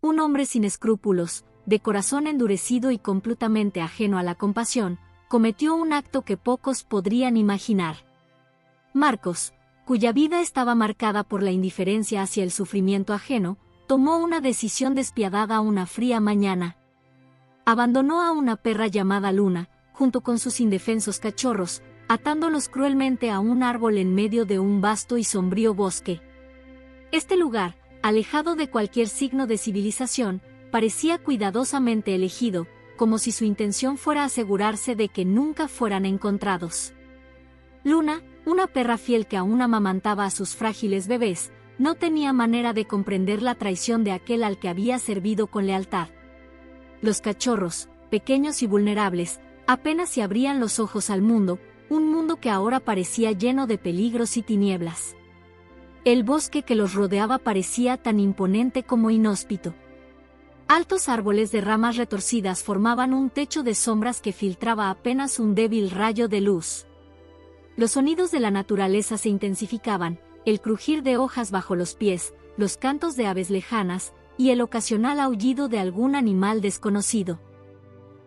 un hombre sin escrúpulos, de corazón endurecido y completamente ajeno a la compasión, cometió un acto que pocos podrían imaginar. Marcos, cuya vida estaba marcada por la indiferencia hacia el sufrimiento ajeno, tomó una decisión despiadada una fría mañana. Abandonó a una perra llamada Luna, junto con sus indefensos cachorros, atándolos cruelmente a un árbol en medio de un vasto y sombrío bosque. Este lugar, alejado de cualquier signo de civilización, parecía cuidadosamente elegido, como si su intención fuera asegurarse de que nunca fueran encontrados. Luna, una perra fiel que aún amamantaba a sus frágiles bebés, no tenía manera de comprender la traición de aquel al que había servido con lealtad. Los cachorros, pequeños y vulnerables, apenas si abrían los ojos al mundo, un mundo que ahora parecía lleno de peligros y tinieblas. El bosque que los rodeaba parecía tan imponente como inhóspito. Altos árboles de ramas retorcidas formaban un techo de sombras que filtraba apenas un débil rayo de luz. Los sonidos de la naturaleza se intensificaban, el crujir de hojas bajo los pies, los cantos de aves lejanas, y el ocasional aullido de algún animal desconocido.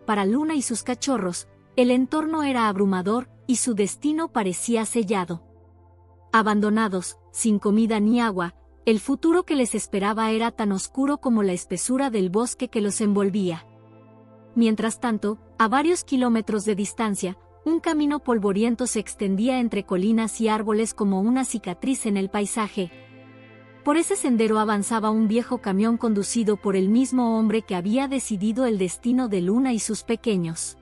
Para Luna y sus cachorros, el entorno era abrumador, y su destino parecía sellado. Abandonados, sin comida ni agua, el futuro que les esperaba era tan oscuro como la espesura del bosque que los envolvía. Mientras tanto, a varios kilómetros de distancia, un camino polvoriento se extendía entre colinas y árboles como una cicatriz en el paisaje. Por ese sendero avanzaba un viejo camión conducido por el mismo hombre que había decidido el destino de Luna y sus pequeños.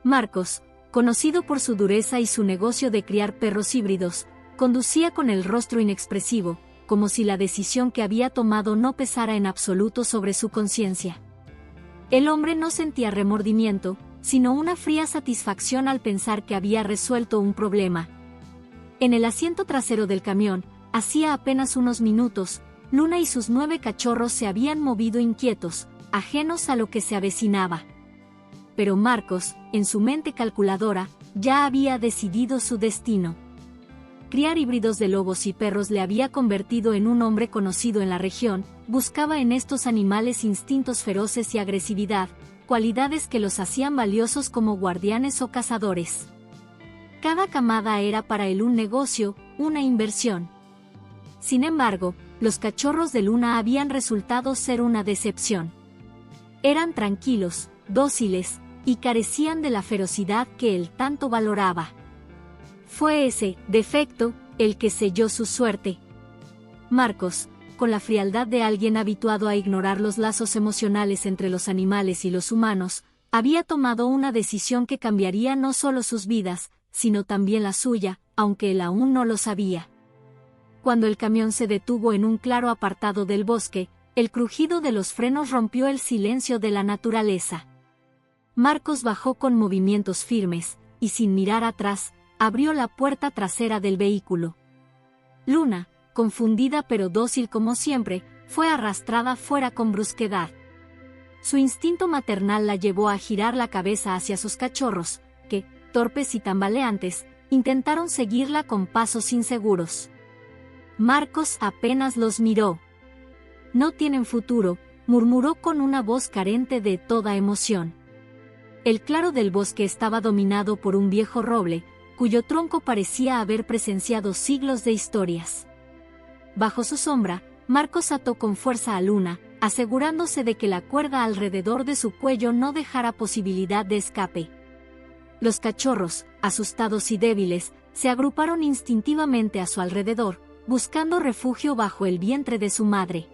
Marcos, conocido por su dureza y su negocio de criar perros híbridos, conducía con el rostro inexpresivo, como si la decisión que había tomado no pesara en absoluto sobre su conciencia. El hombre no sentía remordimiento, sino una fría satisfacción al pensar que había resuelto un problema. En el asiento trasero del camión, hacía apenas unos minutos, Luna y sus 9 cachorros se habían movido inquietos, ajenos a lo que se avecinaba. Pero Marcos, en su mente calculadora, ya había decidido su destino. Criar híbridos de lobos y perros le había convertido en un hombre conocido en la región, buscaba en estos animales instintos feroces y agresividad, cualidades que los hacían valiosos como guardianes o cazadores. Cada camada era para él un negocio, una inversión. Sin embargo, los cachorros de Luna habían resultado ser una decepción. Eran tranquilos, dóciles, y carecían de la ferocidad que él tanto valoraba. Fue ese defecto el que selló su suerte. Marcos, con la frialdad de alguien habituado a ignorar los lazos emocionales entre los animales y los humanos, había tomado una decisión que cambiaría no solo sus vidas, sino también la suya, aunque él aún no lo sabía. Cuando el camión se detuvo en un claro apartado del bosque, el crujido de los frenos rompió el silencio de la naturaleza. Marcos bajó con movimientos firmes, y sin mirar atrás, abrió la puerta trasera del vehículo. Luna, confundida pero dócil como siempre, fue arrastrada fuera con brusquedad. Su instinto maternal la llevó a girar la cabeza hacia sus cachorros, que, torpes y tambaleantes, intentaron seguirla con pasos inseguros. Marcos apenas los miró. «No tienen futuro», murmuró con una voz carente de toda emoción. El claro del bosque estaba dominado por un viejo roble, cuyo tronco parecía haber presenciado siglos de historias. Bajo su sombra, Marcos ató con fuerza a Luna, asegurándose de que la cuerda alrededor de su cuello no dejara posibilidad de escape. Los cachorros, asustados y débiles, se agruparon instintivamente a su alrededor, buscando refugio bajo el vientre de su madre.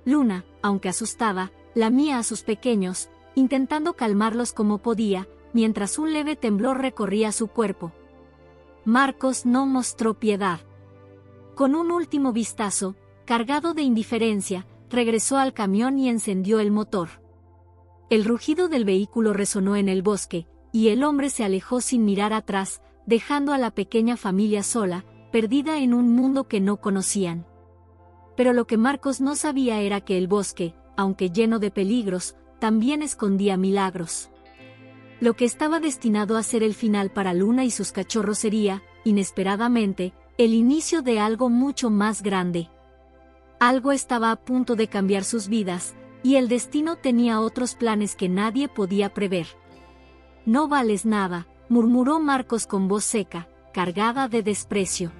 Luna, aunque asustada, lamía a sus pequeños, intentando calmarlos como podía, mientras un leve temblor recorría su cuerpo. Marcos no mostró piedad. Con un último vistazo, cargado de indiferencia, regresó al camión y encendió el motor. El rugido del vehículo resonó en el bosque, y el hombre se alejó sin mirar atrás, dejando a la pequeña familia sola, perdida en un mundo que no conocían. Pero lo que Marcos no sabía era que el bosque, aunque lleno de peligros, también escondía milagros. Lo que estaba destinado a ser el final para Luna y sus cachorros sería, inesperadamente, el inicio de algo mucho más grande. Algo estaba a punto de cambiar sus vidas, y el destino tenía otros planes que nadie podía prever. «No vales nada», murmuró Marcos con voz seca, cargada de desprecio.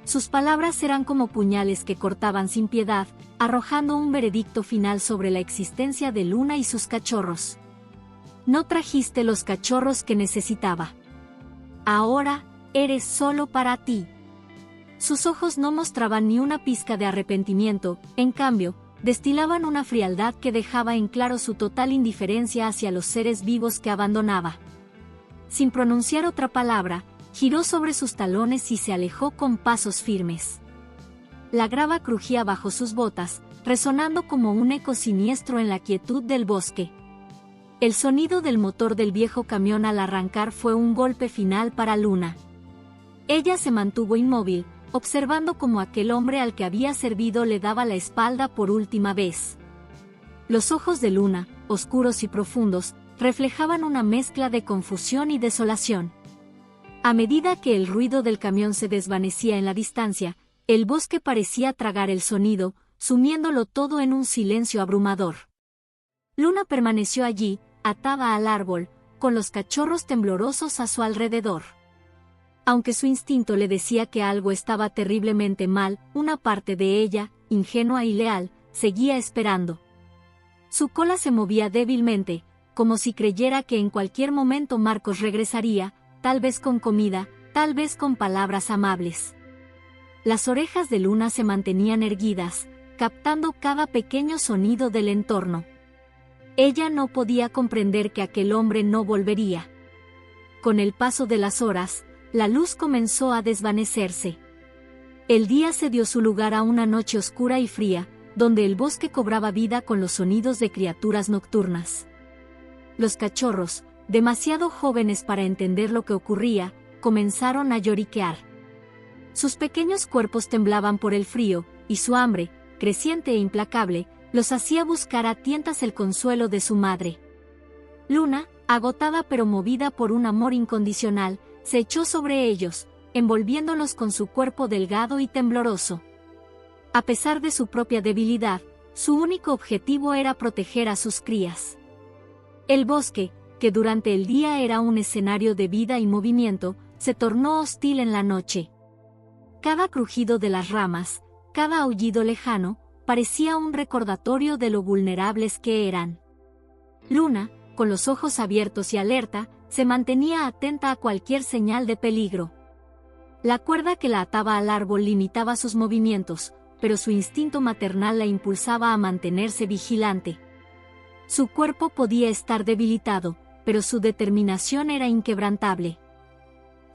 Sus palabras eran como puñales que cortaban sin piedad, arrojando un veredicto final sobre la existencia de Luna y sus cachorros. «No trajiste los cachorros que necesitaba. Ahora, eres solo para ti». Sus ojos no mostraban ni una pizca de arrepentimiento, en cambio, destilaban una frialdad que dejaba en claro su total indiferencia hacia los seres vivos que abandonaba. Sin pronunciar otra palabra, giró sobre sus talones y se alejó con pasos firmes. La grava crujía bajo sus botas, resonando como un eco siniestro en la quietud del bosque. El sonido del motor del viejo camión al arrancar fue un golpe final para Luna. Ella se mantuvo inmóvil, observando cómo aquel hombre al que había servido le daba la espalda por última vez. Los ojos de Luna, oscuros y profundos, reflejaban una mezcla de confusión y desolación. A medida que el ruido del camión se desvanecía en la distancia, el bosque parecía tragar el sonido, sumiéndolo todo en un silencio abrumador. Luna permaneció allí, atada al árbol, con los cachorros temblorosos a su alrededor. Aunque su instinto le decía que algo estaba terriblemente mal, una parte de ella, ingenua y leal, seguía esperando. Su cola se movía débilmente, como si creyera que en cualquier momento Marcos regresaría, tal vez con comida, tal vez con palabras amables. Las orejas de Luna se mantenían erguidas, captando cada pequeño sonido del entorno. Ella no podía comprender que aquel hombre no volvería. Con el paso de las horas, la luz comenzó a desvanecerse. El día cedió su lugar a una noche oscura y fría, donde el bosque cobraba vida con los sonidos de criaturas nocturnas. Los cachorros, demasiado jóvenes para entender lo que ocurría, comenzaron a lloriquear. Sus pequeños cuerpos temblaban por el frío, y su hambre, creciente e implacable, los hacía buscar a tientas el consuelo de su madre. Luna, agotada pero movida por un amor incondicional, se echó sobre ellos, envolviéndolos con su cuerpo delgado y tembloroso. A pesar de su propia debilidad, su único objetivo era proteger a sus crías. El bosque, que durante el día era un escenario de vida y movimiento, se tornó hostil en la noche. Cada crujido de las ramas, cada aullido lejano, parecía un recordatorio de lo vulnerables que eran. Luna, con los ojos abiertos y alerta, se mantenía atenta a cualquier señal de peligro. La cuerda que la ataba al árbol limitaba sus movimientos, pero su instinto maternal la impulsaba a mantenerse vigilante. Su cuerpo podía estar debilitado, pero su determinación era inquebrantable.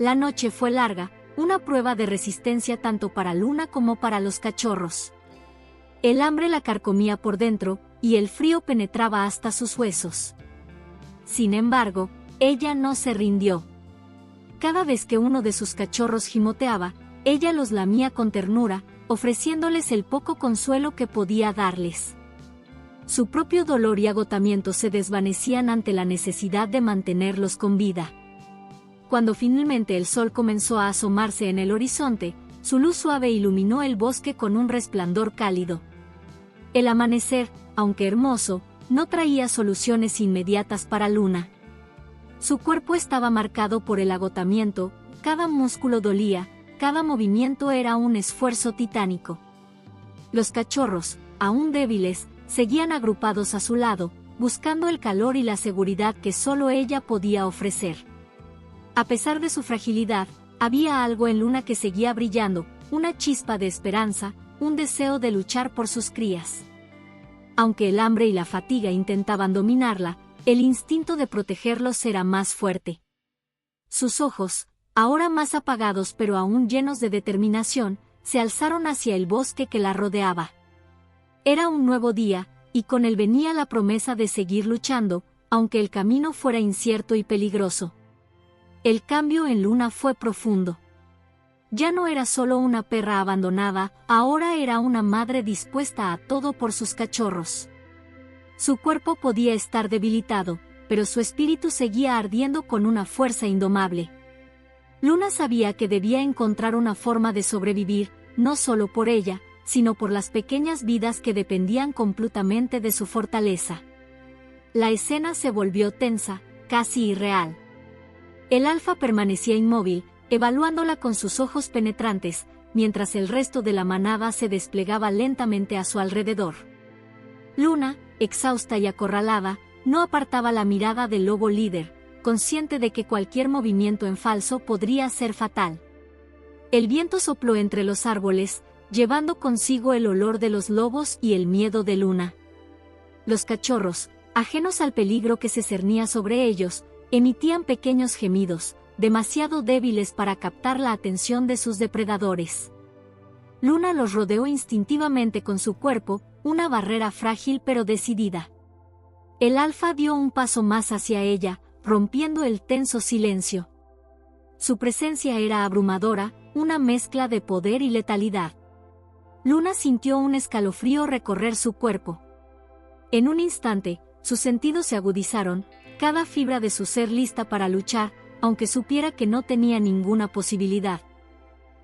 La noche fue larga, una prueba de resistencia tanto para Luna como para los cachorros. El hambre la carcomía por dentro, y el frío penetraba hasta sus huesos. Sin embargo, ella no se rindió. Cada vez que uno de sus cachorros gimoteaba, ella los lamía con ternura, ofreciéndoles el poco consuelo que podía darles. Su propio dolor y agotamiento se desvanecían ante la necesidad de mantenerlos con vida. Cuando finalmente el sol comenzó a asomarse en el horizonte, su luz suave iluminó el bosque con un resplandor cálido. El amanecer, aunque hermoso, no traía soluciones inmediatas para Luna. Su cuerpo estaba marcado por el agotamiento, cada músculo dolía, cada movimiento era un esfuerzo titánico. Los cachorros, aún débiles, seguían agrupados a su lado, buscando el calor y la seguridad que solo ella podía ofrecer. A pesar de su fragilidad, había algo en Luna que seguía brillando, una chispa de esperanza, un deseo de luchar por sus crías. Aunque el hambre y la fatiga intentaban dominarla, el instinto de protegerlos era más fuerte. Sus ojos, ahora más apagados pero aún llenos de determinación, se alzaron hacia el bosque que la rodeaba. Era un nuevo día, y con él venía la promesa de seguir luchando, aunque el camino fuera incierto y peligroso. El cambio en Luna fue profundo. Ya no era solo una perra abandonada, ahora era una madre dispuesta a todo por sus cachorros. Su cuerpo podía estar debilitado, pero su espíritu seguía ardiendo con una fuerza indomable. Luna sabía que debía encontrar una forma de sobrevivir, no solo por ella, sino por las pequeñas vidas que dependían completamente de su fortaleza. La escena se volvió tensa, casi irreal. El alfa permanecía inmóvil, evaluándola con sus ojos penetrantes, mientras el resto de la manada se desplegaba lentamente a su alrededor. Luna, exhausta y acorralada, no apartaba la mirada del lobo líder, consciente de que cualquier movimiento en falso podría ser fatal. El viento sopló entre los árboles, llevando consigo el olor de los lobos y el miedo de Luna. Los cachorros, ajenos al peligro que se cernía sobre ellos, emitían pequeños gemidos, demasiado débiles para captar la atención de sus depredadores. Luna los rodeó instintivamente con su cuerpo, una barrera frágil pero decidida. El alfa dio un paso más hacia ella, rompiendo el tenso silencio. Su presencia era abrumadora, una mezcla de poder y letalidad. Luna sintió un escalofrío recorrer su cuerpo. En un instante, sus sentidos se agudizaron, cada fibra de su ser lista para luchar, aunque supiera que no tenía ninguna posibilidad.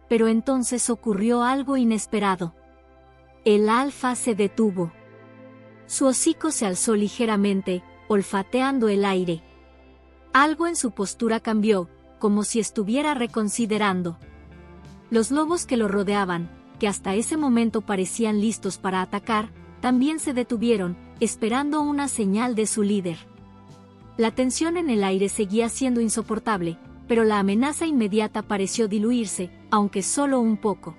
Pero entonces ocurrió algo inesperado. El alfa se detuvo. Su hocico se alzó ligeramente, olfateando el aire. Algo en su postura cambió, como si estuviera reconsiderando. Los lobos que lo rodeaban, que hasta ese momento parecían listos para atacar, también se detuvieron, esperando una señal de su líder. La tensión en el aire seguía siendo insoportable, pero la amenaza inmediata pareció diluirse, aunque solo un poco.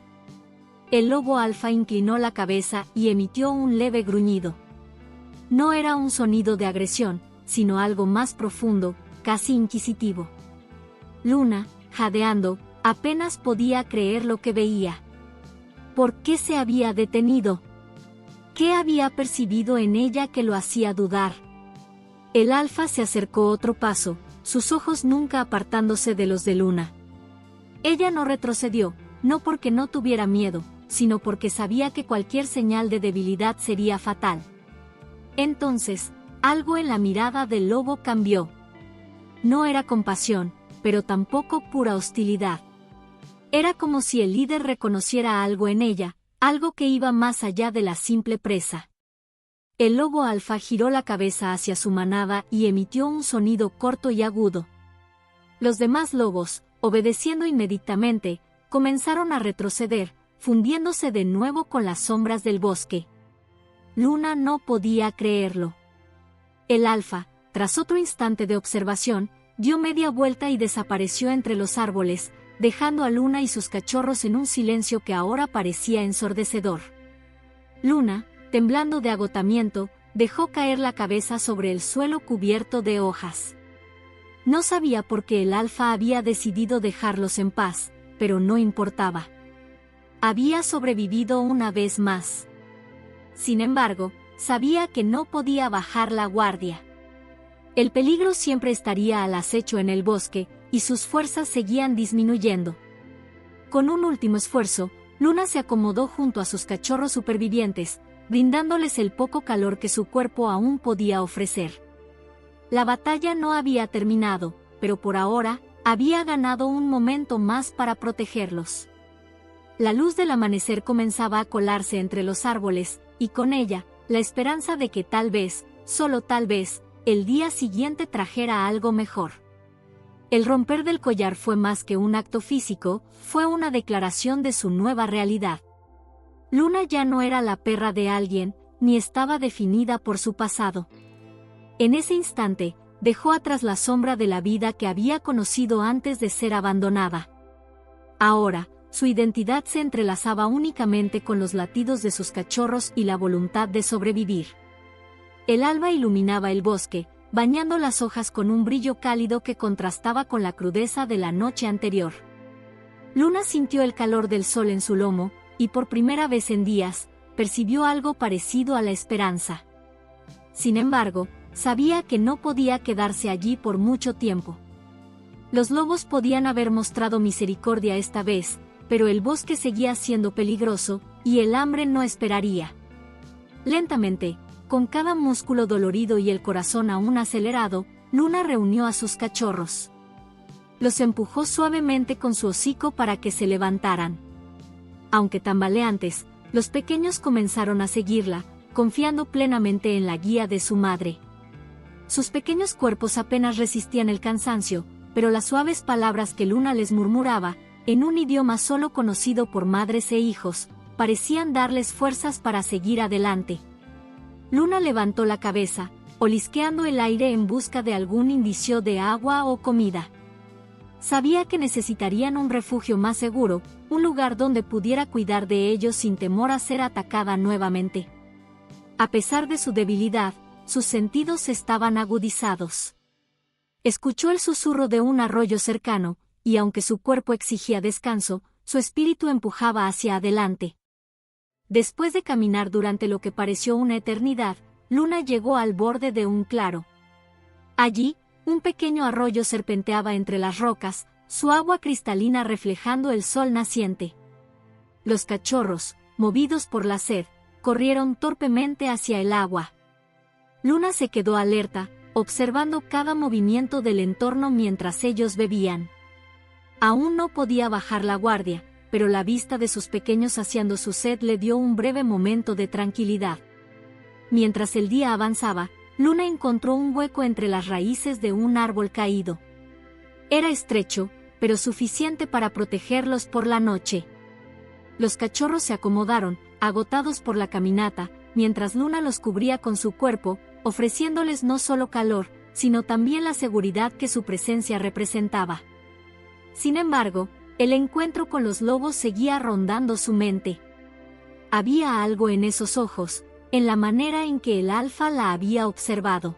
El lobo alfa inclinó la cabeza y emitió un leve gruñido. No era un sonido de agresión, sino algo más profundo, casi inquisitivo. Luna, jadeando, apenas podía creer lo que veía. ¿Por qué se había detenido? ¿Qué había percibido en ella que lo hacía dudar? El alfa se acercó otro paso, sus ojos nunca apartándose de los de Luna. Ella no retrocedió, no porque no tuviera miedo, sino porque sabía que cualquier señal de debilidad sería fatal. Entonces, algo en la mirada del lobo cambió. No era compasión, pero tampoco pura hostilidad. Era como si el líder reconociera algo en ella, algo que iba más allá de la simple presa. El lobo alfa giró la cabeza hacia su manada y emitió un sonido corto y agudo. Los demás lobos, obedeciendo inmediatamente, comenzaron a retroceder, fundiéndose de nuevo con las sombras del bosque. Luna no podía creerlo. El alfa, tras otro instante de observación, dio media vuelta y desapareció entre los árboles, dejando a Luna y sus cachorros en un silencio que ahora parecía ensordecedor. Luna, temblando de agotamiento, dejó caer la cabeza sobre el suelo cubierto de hojas. No sabía por qué el alfa había decidido dejarlos en paz, pero no importaba. Había sobrevivido una vez más. Sin embargo, sabía que no podía bajar la guardia. El peligro siempre estaría al acecho en el bosque, y sus fuerzas seguían disminuyendo. Con un último esfuerzo, Luna se acomodó junto a sus cachorros supervivientes, brindándoles el poco calor que su cuerpo aún podía ofrecer. La batalla no había terminado, pero por ahora, había ganado un momento más para protegerlos. La luz del amanecer comenzaba a colarse entre los árboles, y con ella, la esperanza de que tal vez, solo tal vez, el día siguiente trajera algo mejor. El romper del collar fue más que un acto físico, fue una declaración de su nueva realidad. Luna ya no era la perra de alguien, ni estaba definida por su pasado. En ese instante, dejó atrás la sombra de la vida que había conocido antes de ser abandonada. Ahora, su identidad se entrelazaba únicamente con los latidos de sus cachorros y la voluntad de sobrevivir. El alba iluminaba el bosque, bañando las hojas con un brillo cálido que contrastaba con la crudeza de la noche anterior. Luna sintió el calor del sol en su lomo, y por primera vez en días, percibió algo parecido a la esperanza. Sin embargo, sabía que no podía quedarse allí por mucho tiempo. Los lobos podían haber mostrado misericordia esta vez, pero el bosque seguía siendo peligroso, y el hambre no esperaría. Lentamente, con cada músculo dolorido y el corazón aún acelerado, Luna reunió a sus cachorros. Los empujó suavemente con su hocico para que se levantaran. Aunque tambaleantes, Los pequeños comenzaron a seguirla, confiando plenamente en la guía de su madre. Sus pequeños cuerpos apenas resistían el cansancio, pero las suaves palabras que Luna les murmuraba, en un idioma solo conocido por madres e hijos, parecían darles fuerzas para seguir adelante. Luna levantó la cabeza, olisqueando el aire en busca de algún indicio de agua o comida. Sabía que necesitarían un refugio más seguro, un lugar donde pudiera cuidar de ellos sin temor a ser atacada nuevamente. A pesar de su debilidad, sus sentidos estaban agudizados. Escuchó el susurro de un arroyo cercano, y aunque su cuerpo exigía descanso, su espíritu empujaba hacia adelante. Después de caminar durante lo que pareció una eternidad, Luna llegó al borde de un claro. Allí, un pequeño arroyo serpenteaba entre las rocas, su agua cristalina reflejando el sol naciente. Los cachorros, movidos por la sed, corrieron torpemente hacia el agua. Luna se quedó alerta, observando cada movimiento del entorno mientras ellos bebían. Aún no podía bajar la guardia, pero la vista de sus pequeños saciando su sed le dio un breve momento de tranquilidad. Mientras el día avanzaba, Luna encontró un hueco entre las raíces de un árbol caído. Era estrecho, pero suficiente para protegerlos por la noche. Los cachorros se acomodaron, agotados por la caminata, mientras Luna los cubría con su cuerpo, ofreciéndoles no solo calor, sino también la seguridad que su presencia representaba. Sin embargo, el encuentro con los lobos seguía rondando su mente. Había algo en esos ojos, en la manera en que el alfa la había observado.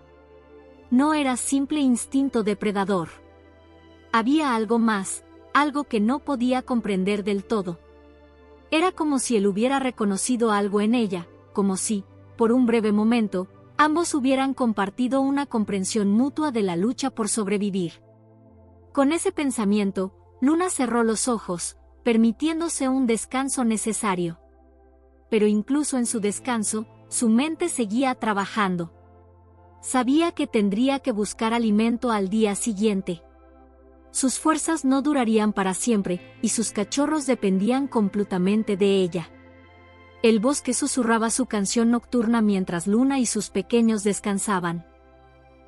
No era simple instinto depredador. Había algo más, algo que no podía comprender del todo. Era como si él hubiera reconocido algo en ella, como si, por un breve momento, ambos hubieran compartido una comprensión mutua de la lucha por sobrevivir. Con ese pensamiento, Luna cerró los ojos, permitiéndose un descanso necesario. Pero incluso en su descanso, su mente seguía trabajando. Sabía que tendría que buscar alimento al día siguiente. Sus fuerzas no durarían para siempre, y sus cachorros dependían completamente de ella. El bosque susurraba su canción nocturna mientras Luna y sus pequeños descansaban.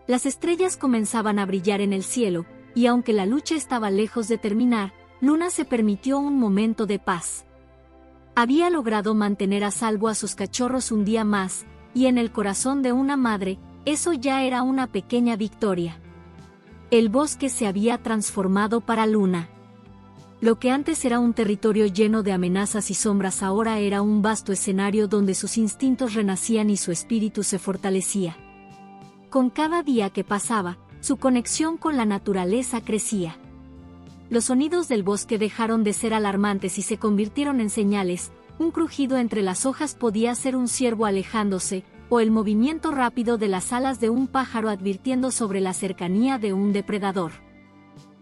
Las estrellas comenzaban a brillar en el cielo, y aunque la lucha estaba lejos de terminar, Luna se permitió un momento de paz. Había logrado mantener a salvo a sus cachorros un día más, y en el corazón de una madre, eso ya era una pequeña victoria. El bosque se había transformado para Luna. Lo que antes era un territorio lleno de amenazas y sombras ahora era un vasto escenario donde sus instintos renacían y su espíritu se fortalecía. Con cada día que pasaba, su conexión con la naturaleza crecía. Los sonidos del bosque dejaron de ser alarmantes y se convirtieron en señales. Un crujido entre las hojas podía ser un ciervo alejándose, o el movimiento rápido de las alas de un pájaro advirtiendo sobre la cercanía de un depredador.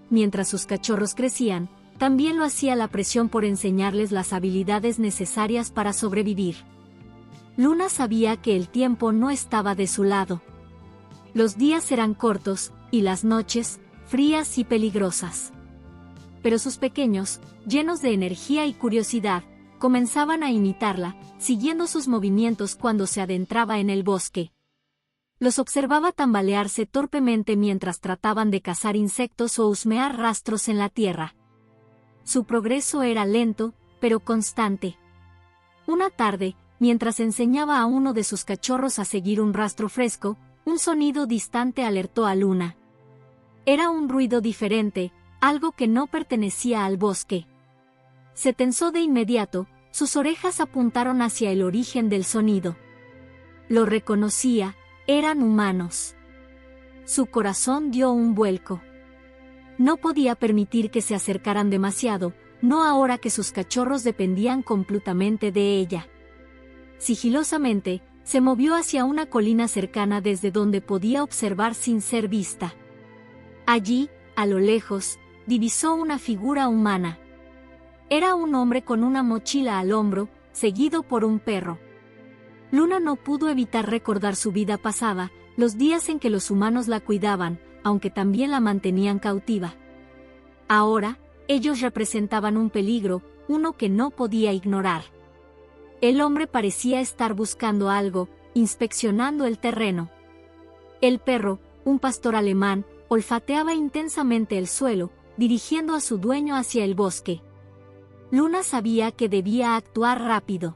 Mientras sus cachorros crecían, también lo hacía la presión por enseñarles las habilidades necesarias para sobrevivir. Luna sabía que el tiempo no estaba de su lado. Los días eran cortos, y las noches, frías y peligrosas. Pero sus pequeños, llenos de energía y curiosidad, comenzaban a imitarla, siguiendo sus movimientos cuando se adentraba en el bosque. Los observaba tambalearse torpemente mientras trataban de cazar insectos o husmear rastros en la tierra. Su progreso era lento, pero constante. Una tarde, mientras enseñaba a uno de sus cachorros a seguir un rastro fresco, un sonido distante alertó a Luna. Era un ruido diferente, algo que no pertenecía al bosque. Se tensó de inmediato, sus orejas apuntaron hacia el origen del sonido. Lo reconocía, eran humanos. Su corazón dio un vuelco. No podía permitir que se acercaran demasiado, no ahora que sus cachorros dependían completamente de ella. Sigilosamente, se movió hacia una colina cercana desde donde podía observar sin ser vista. Allí, a lo lejos, divisó una figura humana. Era un hombre con una mochila al hombro, seguido por un perro. Luna no pudo evitar recordar su vida pasada, los días en que los humanos la cuidaban, aunque también la mantenían cautiva. Ahora, ellos representaban un peligro, uno que no podía ignorar. El hombre parecía estar buscando algo, inspeccionando el terreno. El perro, un pastor alemán, olfateaba intensamente el suelo, dirigiendo a su dueño hacia el bosque. Luna sabía que debía actuar rápido.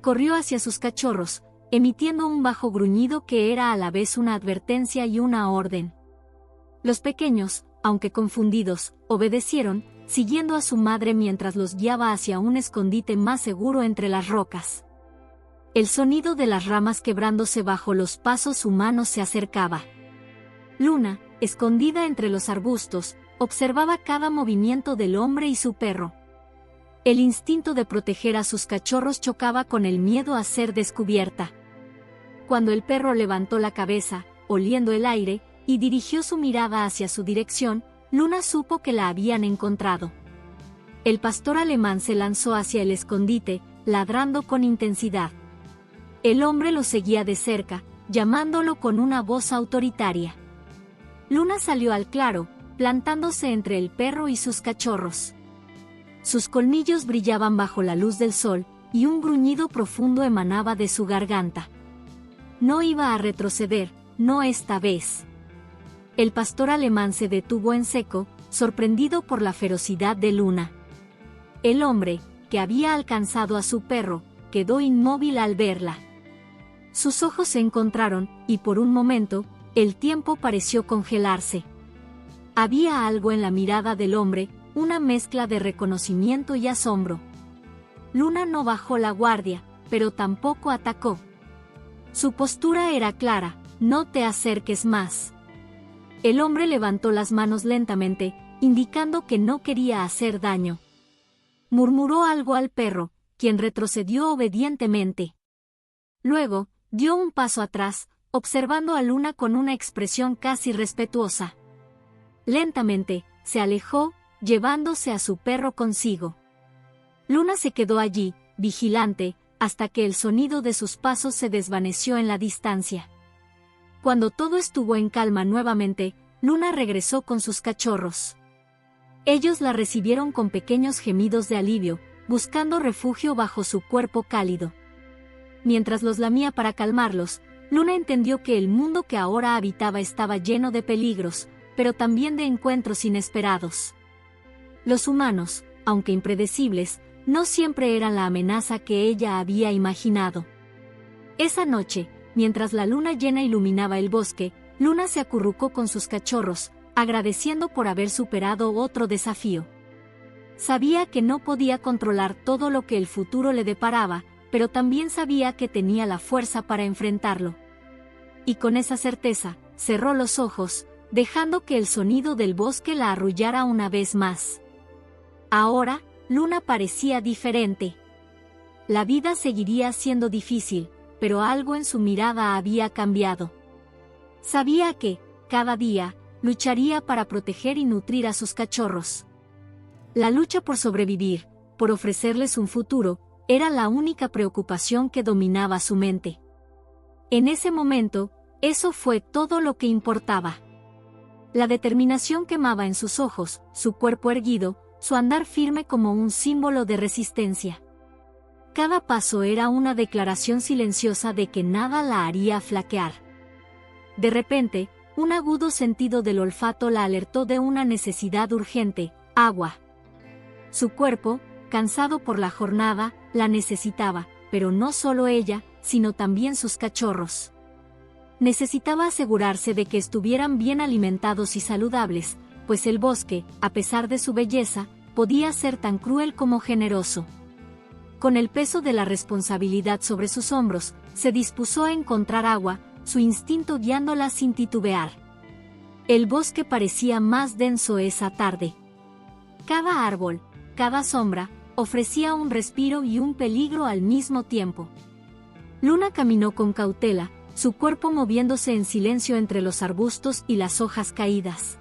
Corrió hacia sus cachorros, emitiendo un bajo gruñido que era a la vez una advertencia y una orden. Los pequeños, aunque confundidos, obedecieron, siguiendo a su madre mientras los guiaba hacia un escondite más seguro entre las rocas. El sonido de las ramas quebrándose bajo los pasos humanos se acercaba. Luna, escondida entre los arbustos, observaba cada movimiento del hombre y su perro. El instinto de proteger a sus cachorros chocaba con el miedo a ser descubierta. Cuando el perro levantó la cabeza, oliendo el aire, y dirigió su mirada hacia su dirección, Luna supo que la habían encontrado. El pastor alemán se lanzó hacia el escondite, ladrando con intensidad. El hombre lo seguía de cerca, llamándolo con una voz autoritaria. Luna salió al claro, plantándose entre el perro y sus cachorros. Sus colmillos brillaban bajo la luz del sol, y un gruñido profundo emanaba de su garganta. No iba a retroceder, no esta vez. El pastor alemán se detuvo en seco, sorprendido por la ferocidad de Luna. El hombre, que había alcanzado a su perro, quedó inmóvil al verla. Sus ojos se encontraron, y por un momento, el tiempo pareció congelarse. Había algo en la mirada del hombre, una mezcla de reconocimiento y asombro. Luna no bajó la guardia, pero tampoco atacó. Su postura era clara: no te acerques más. El hombre levantó las manos lentamente, indicando que no quería hacer daño. Murmuró algo al perro, quien retrocedió obedientemente. Luego, dio un paso atrás, observando a Luna con una expresión casi respetuosa. Lentamente, se alejó, llevándose a su perro consigo. Luna se quedó allí, vigilante, hasta que el sonido de sus pasos se desvaneció en la distancia. Cuando todo estuvo en calma nuevamente, Luna regresó con sus cachorros. Ellos la recibieron con pequeños gemidos de alivio, buscando refugio bajo su cuerpo cálido. Mientras los lamía para calmarlos, Luna entendió que el mundo que ahora habitaba estaba lleno de peligros, pero también de encuentros inesperados. Los humanos, aunque impredecibles, no siempre eran la amenaza que ella había imaginado. Esa noche, mientras la luna llena iluminaba el bosque, Luna se acurrucó con sus cachorros, agradeciendo por haber superado otro desafío. Sabía que no podía controlar todo lo que el futuro le deparaba, pero también sabía que tenía la fuerza para enfrentarlo. Y con esa certeza, cerró los ojos, dejando que el sonido del bosque la arrullara una vez más. Ahora, Luna parecía diferente. La vida seguiría siendo difícil, pero algo en su mirada había cambiado. Sabía que, cada día, lucharía para proteger y nutrir a sus cachorros. La lucha por sobrevivir, por ofrecerles un futuro, era la única preocupación que dominaba su mente. En ese momento, eso fue todo lo que importaba. La determinación quemaba en sus ojos, su cuerpo erguido, su andar firme como un símbolo de resistencia. Cada paso era una declaración silenciosa de que nada la haría flaquear. De repente, un agudo sentido del olfato la alertó de una necesidad urgente: agua. Su cuerpo, cansado por la jornada, la necesitaba, pero no solo ella, sino también sus cachorros. Necesitaba asegurarse de que estuvieran bien alimentados y saludables, pues el bosque, a pesar de su belleza, podía ser tan cruel como generoso. Con el peso de la responsabilidad sobre sus hombros, se dispuso a encontrar agua, su instinto guiándola sin titubear. El bosque parecía más denso esa tarde. Cada árbol, cada sombra, ofrecía un respiro y un peligro al mismo tiempo. Luna caminó con cautela, su cuerpo moviéndose en silencio entre los arbustos y las hojas caídas.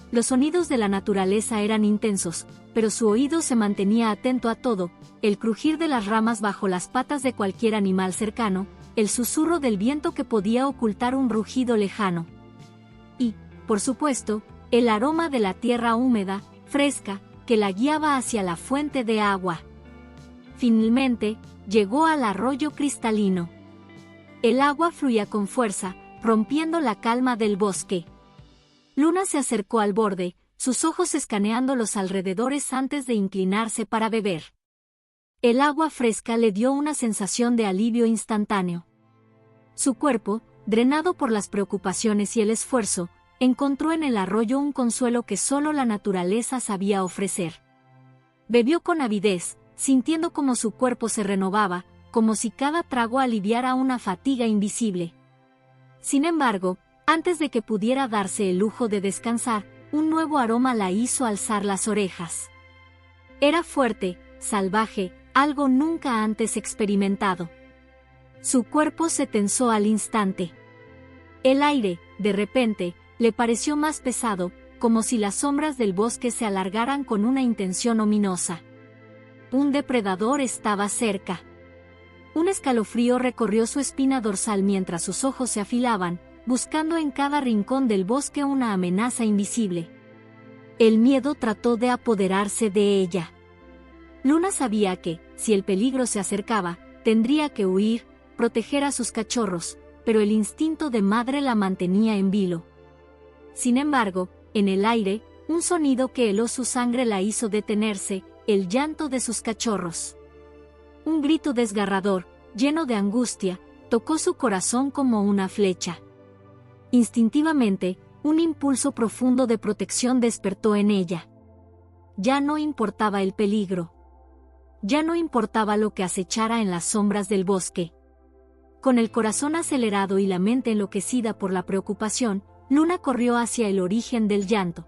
Los sonidos de la naturaleza eran intensos, pero su oído se mantenía atento a todo: el crujir de las ramas bajo las patas de cualquier animal cercano, el susurro del viento que podía ocultar un rugido lejano. Y, por supuesto, el aroma de la tierra húmeda, fresca, que la guiaba hacia la fuente de agua. Finalmente, llegó al arroyo cristalino. El agua fluía con fuerza, rompiendo la calma del bosque. Luna se acercó al borde, sus ojos escaneando los alrededores antes de inclinarse para beber. El agua fresca le dio una sensación de alivio instantáneo. Su cuerpo, drenado por las preocupaciones y el esfuerzo, encontró en el arroyo un consuelo que solo la naturaleza sabía ofrecer. Bebió con avidez, sintiendo como su cuerpo se renovaba, como si cada trago aliviara una fatiga invisible. Sin embargo, antes de que pudiera darse el lujo de descansar, un nuevo aroma la hizo alzar las orejas. Era fuerte, salvaje, algo nunca antes experimentado. Su cuerpo se tensó al instante. El aire, de repente, le pareció más pesado, como si las sombras del bosque se alargaran con una intención ominosa. Un depredador estaba cerca. Un escalofrío recorrió su espina dorsal mientras sus ojos se afilaban, buscando en cada rincón del bosque una amenaza invisible. El miedo trató de apoderarse de ella. Luna sabía que, si el peligro se acercaba, tendría que huir, proteger a sus cachorros, pero el instinto de madre la mantenía en vilo. Sin embargo, en el aire, un sonido que heló su sangre la hizo detenerse, el llanto de sus cachorros. Un grito desgarrador, lleno de angustia, tocó su corazón como una flecha. Instintivamente, un impulso profundo de protección despertó en ella. Ya no importaba el peligro. Ya no importaba lo que acechara en las sombras del bosque. Con el corazón acelerado y la mente enloquecida por la preocupación, Luna corrió hacia el origen del llanto.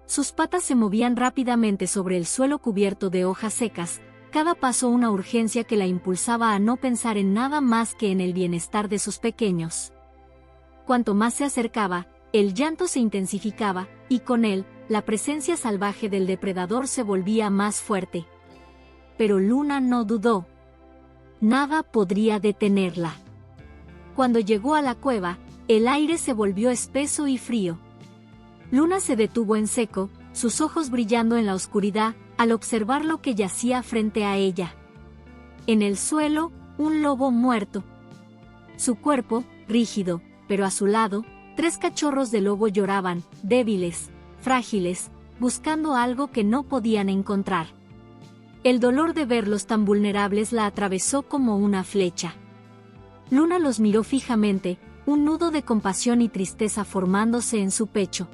Sus patas se movían rápidamente sobre el suelo cubierto de hojas secas, cada paso una urgencia que la impulsaba a no pensar en nada más que en el bienestar de sus pequeños. Cuanto más se acercaba, el llanto se intensificaba, y con él, la presencia salvaje del depredador se volvía más fuerte. Pero Luna no dudó. Nada podría detenerla. Cuando llegó a la cueva, el aire se volvió espeso y frío. Luna se detuvo en seco, sus ojos brillando en la oscuridad, al observar lo que yacía frente a ella. En el suelo, un lobo muerto. Su cuerpo, rígido, pero a su lado, 3 cachorros de lobo lloraban, débiles, frágiles, buscando algo que no podían encontrar. El dolor de verlos tan vulnerables la atravesó como una flecha. Luna los miró fijamente, un nudo de compasión y tristeza formándose en su pecho.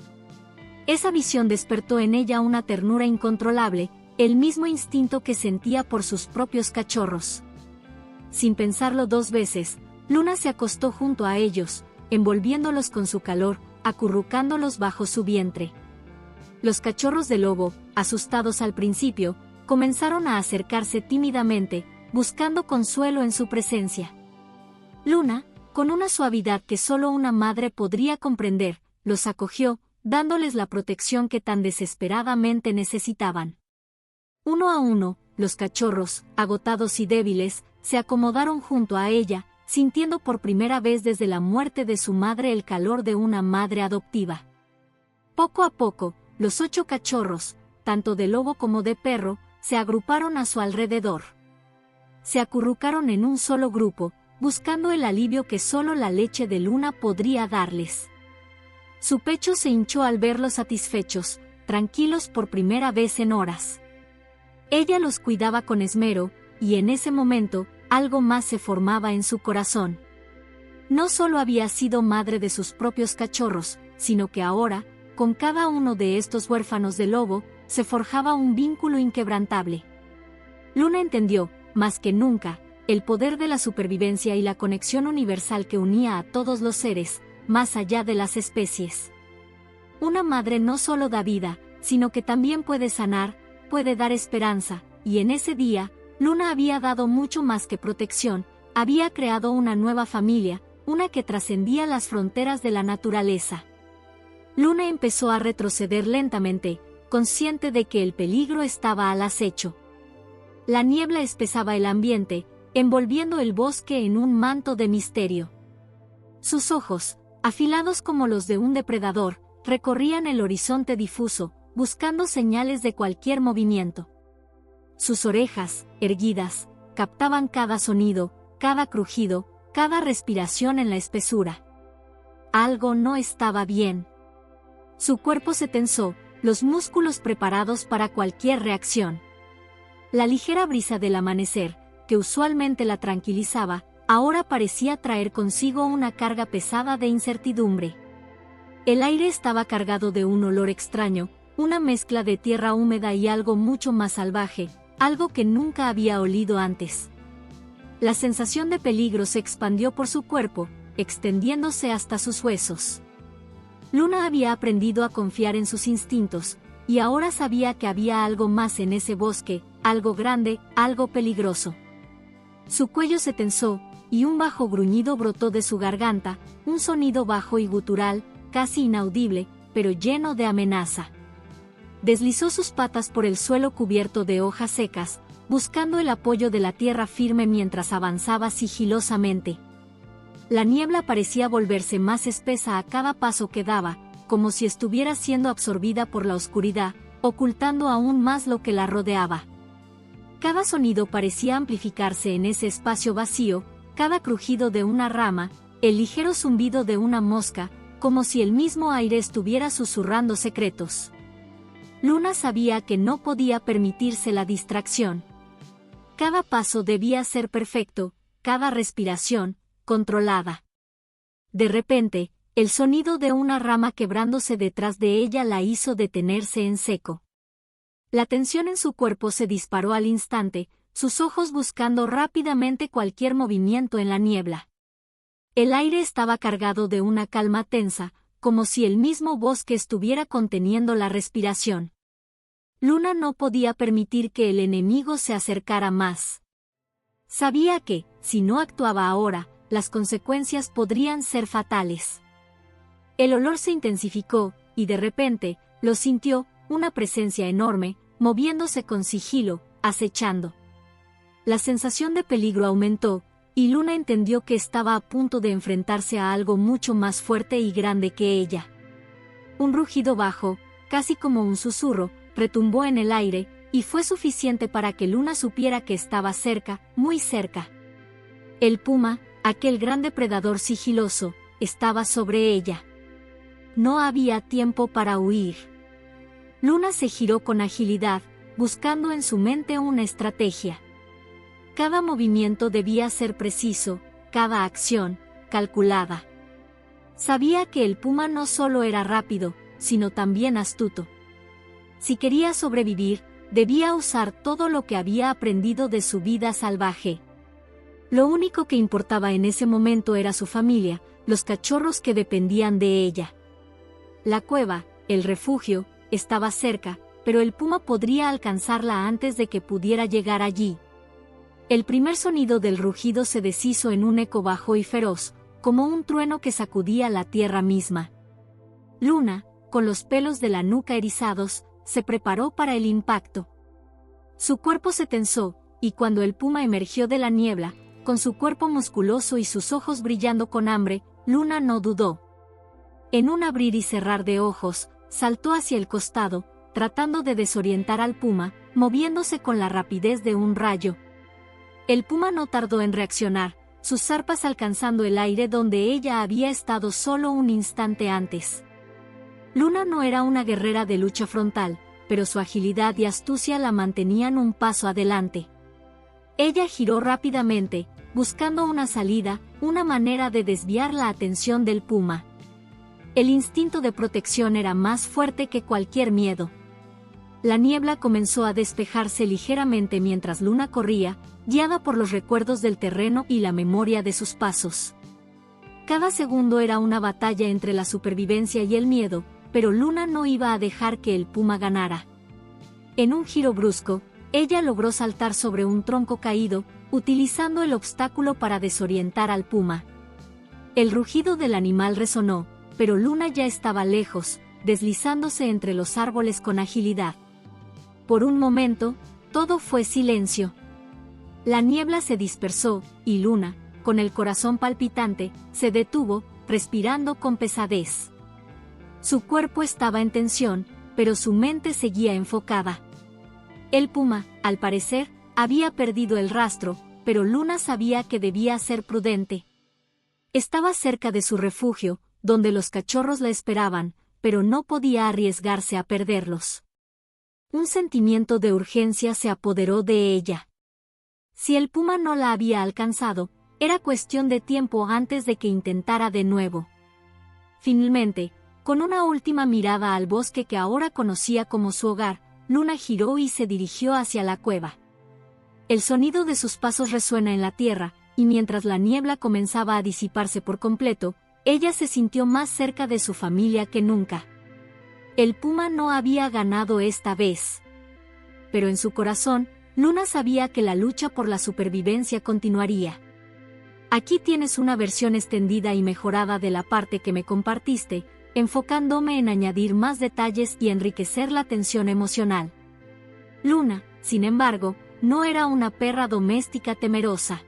Esa visión despertó en ella una ternura incontrolable, el mismo instinto que sentía por sus propios cachorros. Sin pensarlo 2 veces, Luna se acostó junto a ellos, envolviéndolos con su calor, acurrucándolos bajo su vientre. Los cachorros de lobo, asustados al principio, comenzaron a acercarse tímidamente, buscando consuelo en su presencia. Luna, con una suavidad que solo una madre podría comprender, los acogió, dándoles la protección que tan desesperadamente necesitaban. Uno a uno, los cachorros, agotados y débiles, se acomodaron junto a ella, sintiendo por primera vez desde la muerte de su madre el calor de una madre adoptiva. Poco a poco, los 8 cachorros, tanto de lobo como de perro, se agruparon a su alrededor. Se acurrucaron en un solo grupo, buscando el alivio que solo la leche de Luna podría darles. Su pecho se hinchó al verlos satisfechos, tranquilos por primera vez en horas. Ella los cuidaba con esmero, y en ese momento, algo más se formaba en su corazón. No solo había sido madre de sus propios cachorros, sino que ahora, con cada uno de estos huérfanos de lobo, se forjaba un vínculo inquebrantable. Luna entendió, más que nunca, el poder de la supervivencia y la conexión universal que unía a todos los seres, más allá de las especies. Una madre no solo da vida, sino que también puede sanar, puede dar esperanza, y en ese día, Luna había dado mucho más que protección, había creado una nueva familia, una que trascendía las fronteras de la naturaleza. Luna empezó a retroceder lentamente, consciente de que el peligro estaba al acecho. La niebla espesaba el ambiente, envolviendo el bosque en un manto de misterio. Sus ojos, afilados como los de un depredador, recorrían el horizonte difuso, buscando señales de cualquier movimiento. Sus orejas, erguidas, captaban cada sonido, cada crujido, cada respiración en la espesura. Algo no estaba bien. Su cuerpo se tensó, los músculos preparados para cualquier reacción. La ligera brisa del amanecer, que usualmente la tranquilizaba, ahora parecía traer consigo una carga pesada de incertidumbre. El aire estaba cargado de un olor extraño, una mezcla de tierra húmeda y algo mucho más salvaje, algo que nunca había olido antes. La sensación de peligro se expandió por su cuerpo, extendiéndose hasta sus huesos. Luna había aprendido a confiar en sus instintos, y ahora sabía que había algo más en ese bosque, algo grande, algo peligroso. Su cuello se tensó, y un bajo gruñido brotó de su garganta, un sonido bajo y gutural, casi inaudible, pero lleno de amenaza. Deslizó sus patas por el suelo cubierto de hojas secas, buscando el apoyo de la tierra firme mientras avanzaba sigilosamente. La niebla parecía volverse más espesa a cada paso que daba, como si estuviera siendo absorbida por la oscuridad, ocultando aún más lo que la rodeaba. Cada sonido parecía amplificarse en ese espacio vacío, cada crujido de una rama, el ligero zumbido de una mosca, como si el mismo aire estuviera susurrando secretos. Luna sabía que no podía permitirse la distracción. Cada paso debía ser perfecto, cada respiración, controlada. De repente, el sonido de una rama quebrándose detrás de ella la hizo detenerse en seco. La tensión en su cuerpo se disparó al instante, sus ojos buscando rápidamente cualquier movimiento en la niebla. El aire estaba cargado de una calma tensa, como si el mismo bosque estuviera conteniendo la respiración. Luna no podía permitir que el enemigo se acercara más. Sabía que, si no actuaba ahora, las consecuencias podrían ser fatales. El olor se intensificó, y de repente, lo sintió, una presencia enorme, moviéndose con sigilo, acechando. La sensación de peligro aumentó, y Luna entendió que estaba a punto de enfrentarse a algo mucho más fuerte y grande que ella. Un rugido bajo, casi como un susurro, retumbó en el aire, y fue suficiente para que Luna supiera que estaba cerca, muy cerca. El puma, aquel gran depredador sigiloso, estaba sobre ella. No había tiempo para huir. Luna se giró con agilidad, buscando en su mente una estrategia. Cada movimiento debía ser preciso, cada acción, calculada. Sabía que el puma no solo era rápido, sino también astuto. Si quería sobrevivir, debía usar todo lo que había aprendido de su vida salvaje. Lo único que importaba en ese momento era su familia, los cachorros que dependían de ella. La cueva, el refugio, estaba cerca, pero el puma podría alcanzarla antes de que pudiera llegar allí. El primer sonido del rugido se deshizo en un eco bajo y feroz, como un trueno que sacudía la tierra misma. Luna, con los pelos de la nuca erizados, se preparó para el impacto. Su cuerpo se tensó, y cuando el puma emergió de la niebla, con su cuerpo musculoso y sus ojos brillando con hambre, Luna no dudó. En un abrir y cerrar de ojos, saltó hacia el costado, tratando de desorientar al puma, moviéndose con la rapidez de un rayo. El puma no tardó en reaccionar, sus zarpas alcanzando el aire donde ella había estado solo un instante antes. Luna no era una guerrera de lucha frontal, pero su agilidad y astucia la mantenían un paso adelante. Ella giró rápidamente, buscando una salida, una manera de desviar la atención del puma. El instinto de protección era más fuerte que cualquier miedo. La niebla comenzó a despejarse ligeramente mientras Luna corría, guiada por los recuerdos del terreno y la memoria de sus pasos. Cada segundo era una batalla entre la supervivencia y el miedo, pero Luna no iba a dejar que el puma ganara. En un giro brusco, ella logró saltar sobre un tronco caído, utilizando el obstáculo para desorientar al puma. El rugido del animal resonó, pero Luna ya estaba lejos, deslizándose entre los árboles con agilidad. Por un momento, todo fue silencio. La niebla se dispersó, y Luna, con el corazón palpitante, se detuvo, respirando con pesadez. Su cuerpo estaba en tensión, pero su mente seguía enfocada. El puma, al parecer, Había perdido el rastro, pero Luna sabía que debía ser prudente. Estaba cerca de su refugio, donde los cachorros la esperaban, pero no podía arriesgarse a perderlos. Un sentimiento de urgencia se apoderó de ella. Si el puma no la había alcanzado, era cuestión de tiempo antes de que intentara de nuevo. Finalmente, con una última mirada al bosque que ahora conocía como su hogar, Luna giró y se dirigió hacia la cueva. El sonido de sus pasos resuena en la tierra, y mientras la niebla comenzaba a disiparse por completo, ella se sintió más cerca de su familia que nunca. El puma no había ganado esta vez. Pero en su corazón, Luna sabía que la lucha por la supervivencia continuaría. Aquí tienes una versión extendida y mejorada de la parte que me compartiste, enfocándome en añadir más detalles y enriquecer la tensión emocional. Luna, sin embargo, no era una perra doméstica temerosa.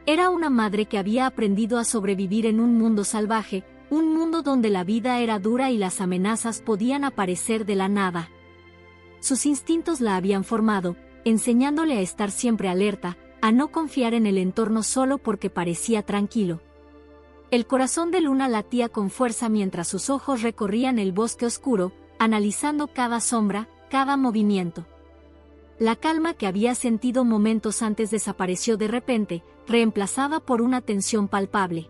Era una madre que había aprendido a sobrevivir en un mundo salvaje, un mundo donde la vida era dura y las amenazas podían aparecer de la nada. Sus instintos la habían formado, enseñándole a estar siempre alerta, a no confiar en el entorno solo porque parecía tranquilo. El corazón de Luna latía con fuerza mientras sus ojos recorrían el bosque oscuro, analizando cada sombra, cada movimiento. La calma que había sentido momentos antes desapareció de repente, reemplazada por una tensión palpable.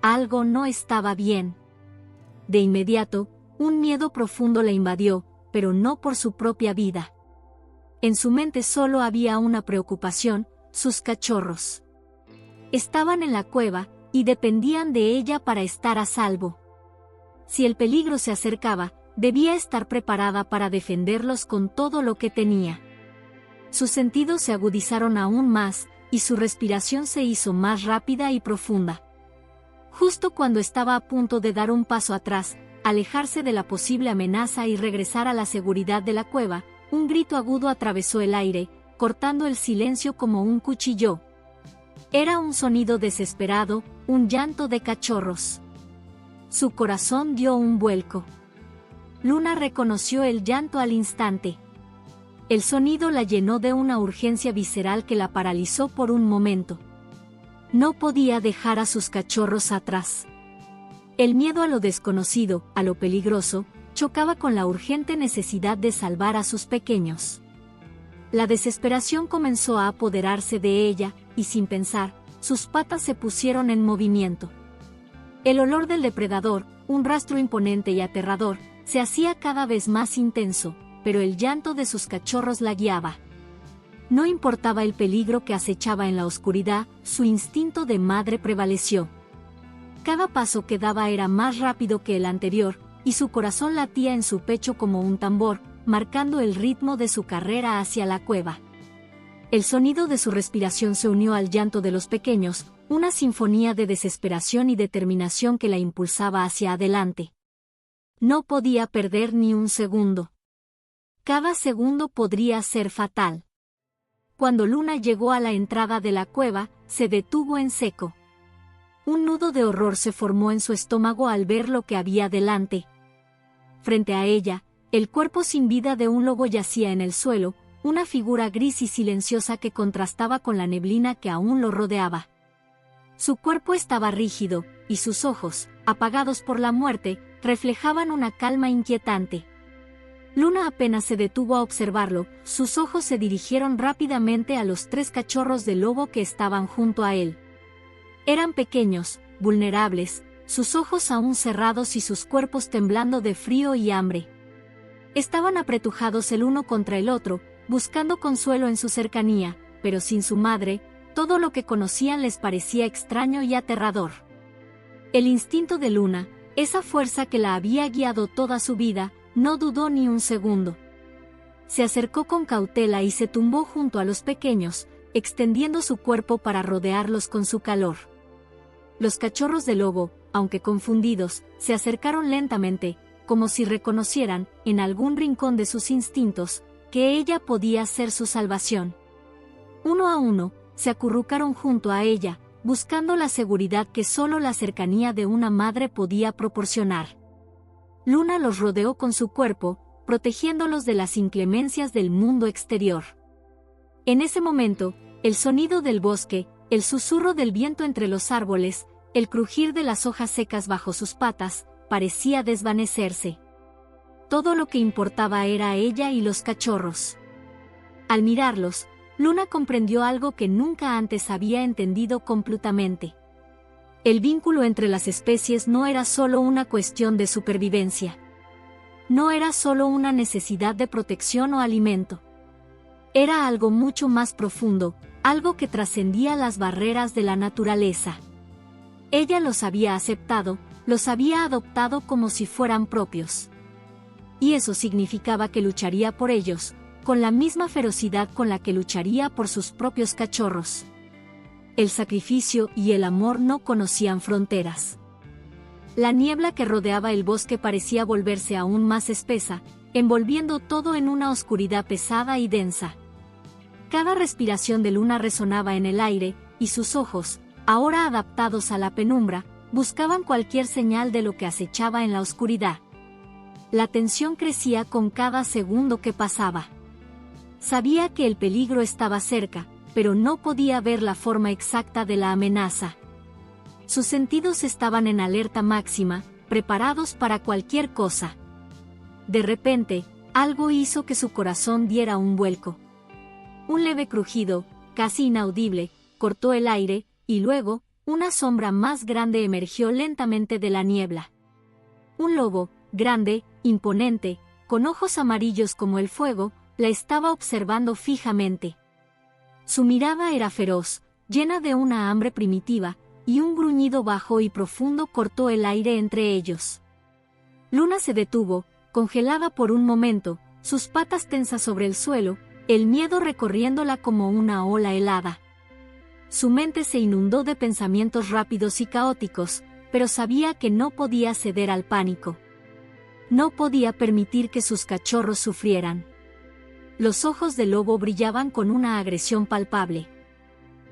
Algo no estaba bien. De inmediato, un miedo profundo la invadió, pero no por su propia vida. En su mente solo había una preocupación: sus cachorros. Estaban en la cueva, y dependían de ella para estar a salvo. Si el peligro se acercaba, debía estar preparada para defenderlos con todo lo que tenía. Sus sentidos se agudizaron aún más, y su respiración se hizo más rápida y profunda. Justo cuando estaba a punto de dar un paso atrás, alejarse de la posible amenaza y regresar a la seguridad de la cueva, un grito agudo atravesó el aire, cortando el silencio como un cuchillo. Era un sonido desesperado, un llanto de cachorros. Su corazón dio un vuelco. Luna reconoció el llanto al instante. El sonido la llenó de una urgencia visceral que la paralizó por un momento. No podía dejar a sus cachorros atrás. El miedo a lo desconocido, a lo peligroso, chocaba con la urgente necesidad de salvar a sus pequeños. La desesperación comenzó a apoderarse de ella, y sin pensar, sus patas se pusieron en movimiento. El olor del depredador, un rastro imponente y aterrador, se hacía cada vez más intenso, pero el llanto de sus cachorros la guiaba. No importaba el peligro que acechaba en la oscuridad, su instinto de madre prevaleció. Cada paso que daba era más rápido que el anterior, y su corazón latía en su pecho como un tambor, marcando el ritmo de su carrera hacia la cueva. El sonido de su respiración se unió al llanto de los pequeños, una sinfonía de desesperación y determinación que la impulsaba hacia adelante. No podía perder ni un segundo. Cada segundo podría ser fatal. Cuando Luna llegó a la entrada de la cueva, se detuvo en seco. Un nudo de horror se formó en su estómago al ver lo que había delante. Frente a ella, el cuerpo sin vida de un lobo yacía en el suelo, una figura gris y silenciosa que contrastaba con la neblina que aún lo rodeaba. Su cuerpo estaba rígido, y sus ojos, apagados por la muerte, reflejaban una calma inquietante. Luna apenas se detuvo a observarlo, sus ojos se dirigieron rápidamente a los 3 cachorros de lobo que estaban junto a él. Eran pequeños, vulnerables, sus ojos aún cerrados y sus cuerpos temblando de frío y hambre. Estaban apretujados el uno contra el otro, buscando consuelo en su cercanía, pero sin su madre, todo lo que conocían les parecía extraño y aterrador. El instinto de Luna, esa fuerza que la había guiado toda su vida, no dudó ni un segundo. Se acercó con cautela y se tumbó junto a los pequeños, extendiendo su cuerpo para rodearlos con su calor. Los cachorros de lobo, aunque confundidos, se acercaron lentamente, como si reconocieran, en algún rincón de sus instintos, que ella podía ser su salvación. Uno a uno, se acurrucaron junto a ella, buscando la seguridad que solo la cercanía de una madre podía proporcionar. Luna los rodeó con su cuerpo, protegiéndolos de las inclemencias del mundo exterior. En ese momento, el sonido del bosque, el susurro del viento entre los árboles, el crujir de las hojas secas bajo sus patas, parecía desvanecerse. Todo lo que importaba era ella y los cachorros. Al mirarlos, Luna comprendió algo que nunca antes había entendido completamente. El vínculo entre las especies no era solo una cuestión de supervivencia. No era solo una necesidad de protección o alimento. Era algo mucho más profundo, algo que trascendía las barreras de la naturaleza. Ella los había aceptado, los había adoptado como si fueran propios. Y eso significaba que lucharía por ellos, con la misma ferocidad con la que lucharía por sus propios cachorros. El sacrificio y el amor no conocían fronteras. La niebla que rodeaba el bosque parecía volverse aún más espesa, envolviendo todo en una oscuridad pesada y densa. Cada respiración de Luna resonaba en el aire, y sus ojos, ahora adaptados a la penumbra, buscaban cualquier señal de lo que acechaba en la oscuridad. La tensión crecía con cada segundo que pasaba. Sabía que el peligro estaba cerca, pero no podía ver la forma exacta de la amenaza. Sus sentidos estaban en alerta máxima, preparados para cualquier cosa. De repente, algo hizo que su corazón diera un vuelco. Un leve crujido, casi inaudible, cortó el aire, y luego, una sombra más grande emergió lentamente de la niebla. Un lobo, grande, imponente, con ojos amarillos como el fuego, la estaba observando fijamente. Su mirada era feroz, llena de una hambre primitiva, y un gruñido bajo y profundo cortó el aire entre ellos. Luna se detuvo, congelada por un momento, sus patas tensas sobre el suelo, el miedo recorriéndola como una ola helada. Su mente se inundó de pensamientos rápidos y caóticos, pero sabía que no podía ceder al pánico. No podía permitir que sus cachorros sufrieran. Los ojos del lobo brillaban con una agresión palpable.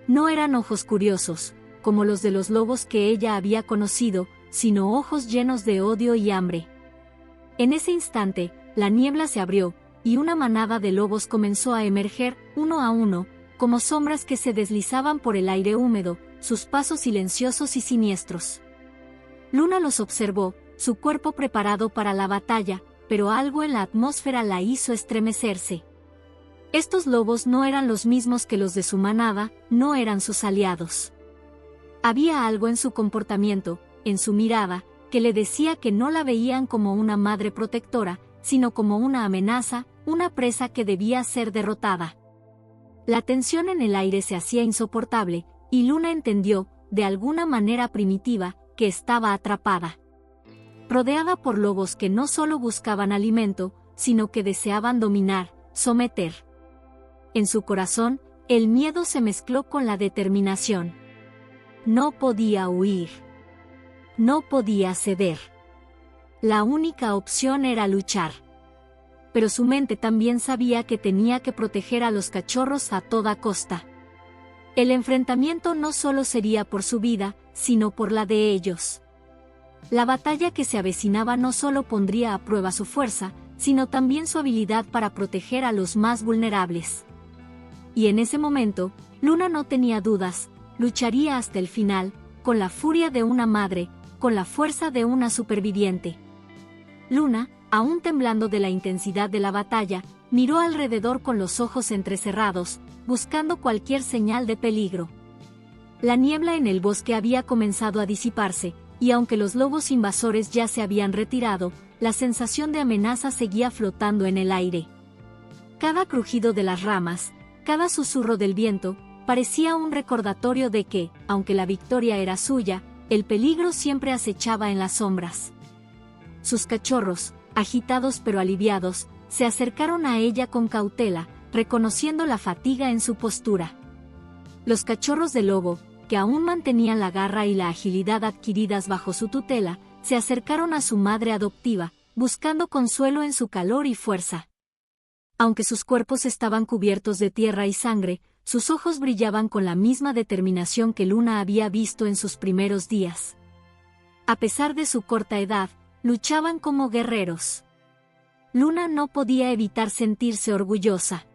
No eran ojos curiosos, como los de los lobos que ella había conocido, sino ojos llenos de odio y hambre. En ese instante, la niebla se abrió, y una manada de lobos comenzó a emerger, uno a uno, como sombras que se deslizaban por el aire húmedo, sus pasos silenciosos y siniestros. Luna los observó, su cuerpo preparado para la batalla, pero algo en la atmósfera la hizo estremecerse. Estos lobos no eran los mismos que los de su manada, no eran sus aliados. Había algo en su comportamiento, en su mirada, que le decía que no la veían como una madre protectora, sino como una amenaza, una presa que debía ser derrotada. La tensión en el aire se hacía insoportable, y Luna entendió, de alguna manera primitiva, que estaba atrapada. Rodeada por lobos que no solo buscaban alimento, sino que deseaban dominar, someter. En su corazón, el miedo se mezcló con la determinación. No podía huir. No podía ceder. La única opción era luchar. Pero su mente también sabía que tenía que proteger a los cachorros a toda costa. El enfrentamiento no solo sería por su vida, sino por la de ellos. La batalla que se avecinaba no solo pondría a prueba su fuerza, sino también su habilidad para proteger a los más vulnerables. Y en ese momento, Luna no tenía dudas, lucharía hasta el final, con la furia de una madre, con la fuerza de una superviviente. Luna, aún temblando de la intensidad de la batalla, miró alrededor con los ojos entrecerrados, buscando cualquier señal de peligro. La niebla en el bosque había comenzado a disiparse, y aunque los lobos invasores ya se habían retirado, la sensación de amenaza seguía flotando en el aire. Cada crujido de las ramas, cada susurro del viento, parecía un recordatorio de que, aunque la victoria era suya, el peligro siempre acechaba en las sombras. Sus cachorros, agitados pero aliviados, se acercaron a ella con cautela, reconociendo la fatiga en su postura. Los cachorros de lobo, que aún mantenían la garra y la agilidad adquiridas bajo su tutela, se acercaron a su madre adoptiva, buscando consuelo en su calor y fuerza. Aunque sus cuerpos estaban cubiertos de tierra y sangre, sus ojos brillaban con la misma determinación que Luna había visto en sus primeros días. A pesar de su corta edad, luchaban como guerreros. Luna no podía evitar sentirse orgullosa.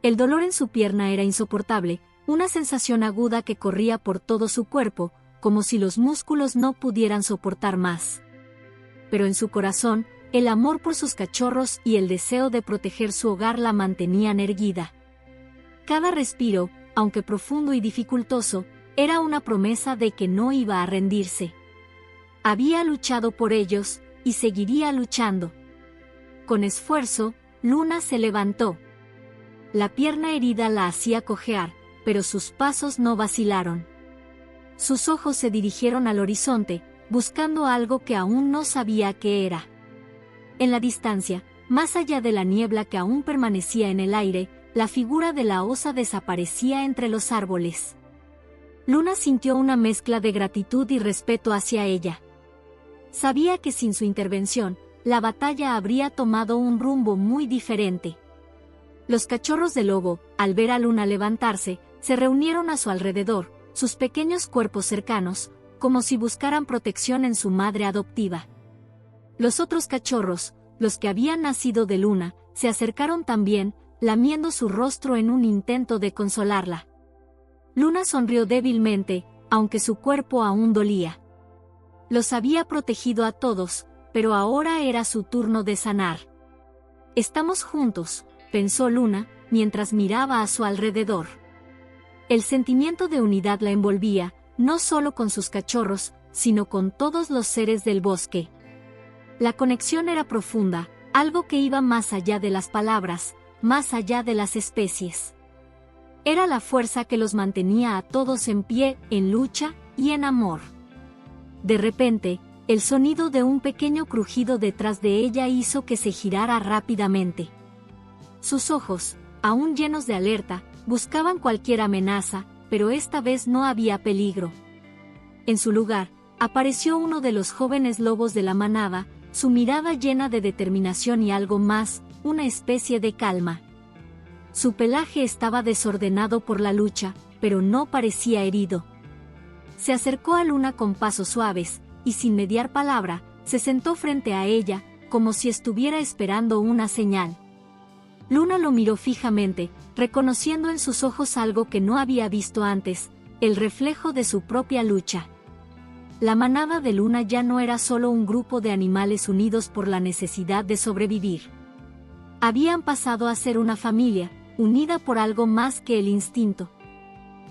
El dolor en su pierna era insoportable, una sensación aguda que corría por todo su cuerpo, como si los músculos no pudieran soportar más. Pero en su corazón, el amor por sus cachorros y el deseo de proteger su hogar la mantenían erguida. Cada respiro, aunque profundo y dificultoso, era una promesa de que no iba a rendirse. Había luchado por ellos, y seguiría luchando. Con esfuerzo, Luna se levantó. La pierna herida la hacía cojear, pero sus pasos no vacilaron. Sus ojos se dirigieron al horizonte, buscando algo que aún no sabía qué era. En la distancia, más allá de la niebla que aún permanecía en el aire, la figura de la osa desaparecía entre los árboles. Luna sintió una mezcla de gratitud y respeto hacia ella. Sabía que sin su intervención, la batalla habría tomado un rumbo muy diferente. Los cachorros de lobo, al ver a Luna levantarse, se reunieron a su alrededor, sus pequeños cuerpos cercanos, como si buscaran protección en su madre adoptiva. Los otros cachorros, los que habían nacido de Luna, se acercaron también, lamiendo su rostro en un intento de consolarla. Luna sonrió débilmente, aunque su cuerpo aún dolía. Los había protegido a todos, pero ahora era su turno de sanar. «Estamos juntos», pensó Luna, mientras miraba a su alrededor. El sentimiento de unidad la envolvía, no solo con sus cachorros, sino con todos los seres del bosque. La conexión era profunda, algo que iba más allá de las palabras, más allá de las especies. Era la fuerza que los mantenía a todos en pie, en lucha y en amor. De repente, el sonido de un pequeño crujido detrás de ella hizo que se girara rápidamente. Sus ojos, aún llenos de alerta, buscaban cualquier amenaza, pero esta vez no había peligro. En su lugar, apareció uno de los jóvenes lobos de la manada, su mirada llena de determinación y algo más, una especie de calma. Su pelaje estaba desordenado por la lucha, pero no parecía herido. Se acercó a Luna con pasos suaves, y sin mediar palabra, se sentó frente a ella, como si estuviera esperando una señal. Luna lo miró fijamente, reconociendo en sus ojos algo que no había visto antes, el reflejo de su propia lucha. La manada de Luna ya no era solo un grupo de animales unidos por la necesidad de sobrevivir. Habían pasado a ser una familia, unida por algo más que el instinto.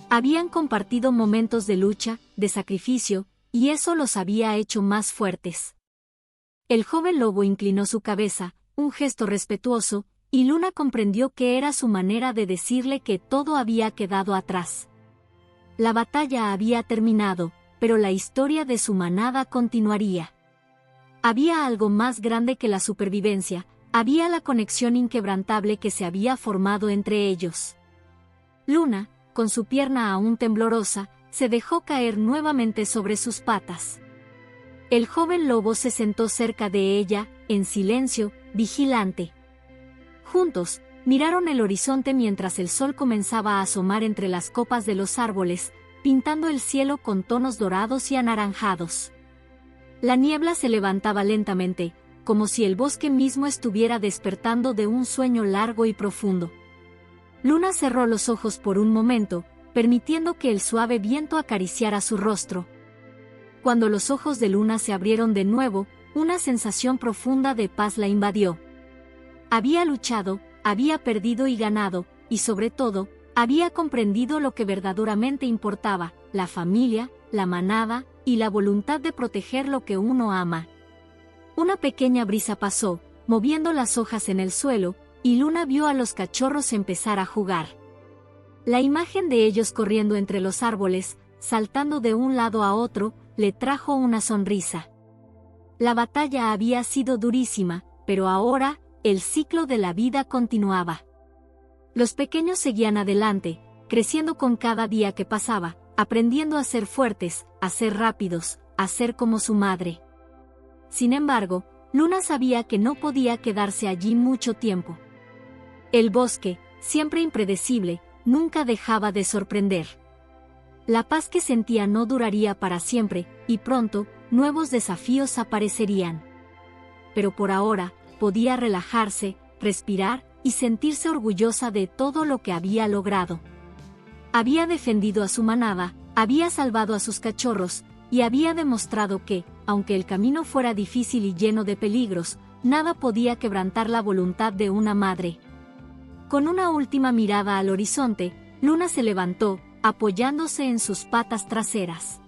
Habían compartido momentos de lucha, de sacrificio, y eso los había hecho más fuertes. El joven lobo inclinó su cabeza, un gesto respetuoso, y Luna comprendió que era su manera de decirle que todo había quedado atrás. La batalla había terminado, pero la historia de su manada continuaría. Había algo más grande que la supervivencia, había la conexión inquebrantable que se había formado entre ellos. Luna, con su pierna aún temblorosa, se dejó caer nuevamente sobre sus patas. El joven lobo se sentó cerca de ella, en silencio, vigilante. Juntos, miraron el horizonte mientras el sol comenzaba a asomar entre las copas de los árboles, pintando el cielo con tonos dorados y anaranjados. La niebla se levantaba lentamente, como si el bosque mismo estuviera despertando de un sueño largo y profundo. Luna cerró los ojos por un momento, permitiendo que el suave viento acariciara su rostro. Cuando los ojos de Luna se abrieron de nuevo, una sensación profunda de paz la invadió. Había luchado, había perdido y ganado, y sobre todo, había comprendido lo que verdaderamente importaba, la familia, la manada, y la voluntad de proteger lo que uno ama. Una pequeña brisa pasó, moviendo las hojas en el suelo, y Luna vio a los cachorros empezar a jugar. La imagen de ellos corriendo entre los árboles, saltando de un lado a otro, le trajo una sonrisa. La batalla había sido durísima, pero ahora, el ciclo de la vida continuaba. Los pequeños seguían adelante, creciendo con cada día que pasaba, aprendiendo a ser fuertes, a ser rápidos, a ser como su madre. Sin embargo, Luna sabía que no podía quedarse allí mucho tiempo. El bosque, siempre impredecible, nunca dejaba de sorprender. La paz que sentía no duraría para siempre, y pronto, nuevos desafíos aparecerían. Pero por ahora, podía relajarse, respirar, y sentirse orgullosa de todo lo que había logrado. Había defendido a su manada, había salvado a sus cachorros, y había demostrado que, aunque el camino fuera difícil y lleno de peligros, nada podía quebrantar la voluntad de una madre. Con una última mirada al horizonte, Luna se levantó, apoyándose en sus patas traseras.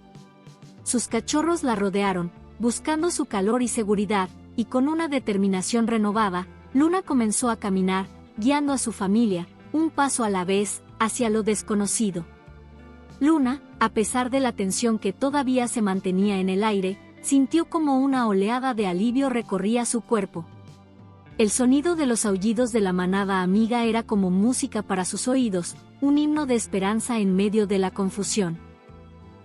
Sus cachorros la rodearon, buscando su calor y seguridad, y con una determinación renovada, Luna comenzó a caminar, guiando a su familia, un paso a la vez, hacia lo desconocido. Luna, a pesar de la tensión que todavía se mantenía en el aire, sintió como una oleada de alivio recorría su cuerpo. El sonido de los aullidos de la manada amiga era como música para sus oídos, un himno de esperanza en medio de la confusión.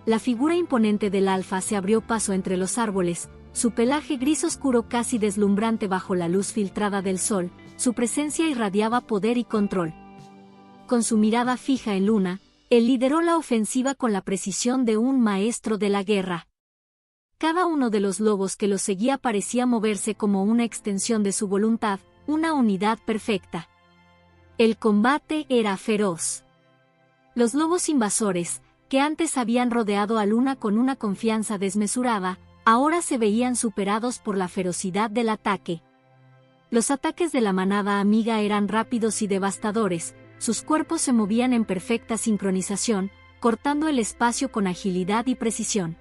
La figura imponente del alfa se abrió paso entre los árboles, su pelaje gris oscuro casi deslumbrante bajo la luz filtrada del sol, su presencia irradiaba poder y control. Con su mirada fija en Luna, él lideró la ofensiva con la precisión de un maestro de la guerra. Cada uno de los lobos que lo seguía parecía moverse como una extensión de su voluntad, una unidad perfecta. El combate era feroz. Los lobos invasores, que antes habían rodeado a Luna con una confianza desmesurada, ahora se veían superados por la ferocidad del ataque. Los ataques de la manada amiga eran rápidos y devastadores, sus cuerpos se movían en perfecta sincronización, cortando el espacio con agilidad y precisión.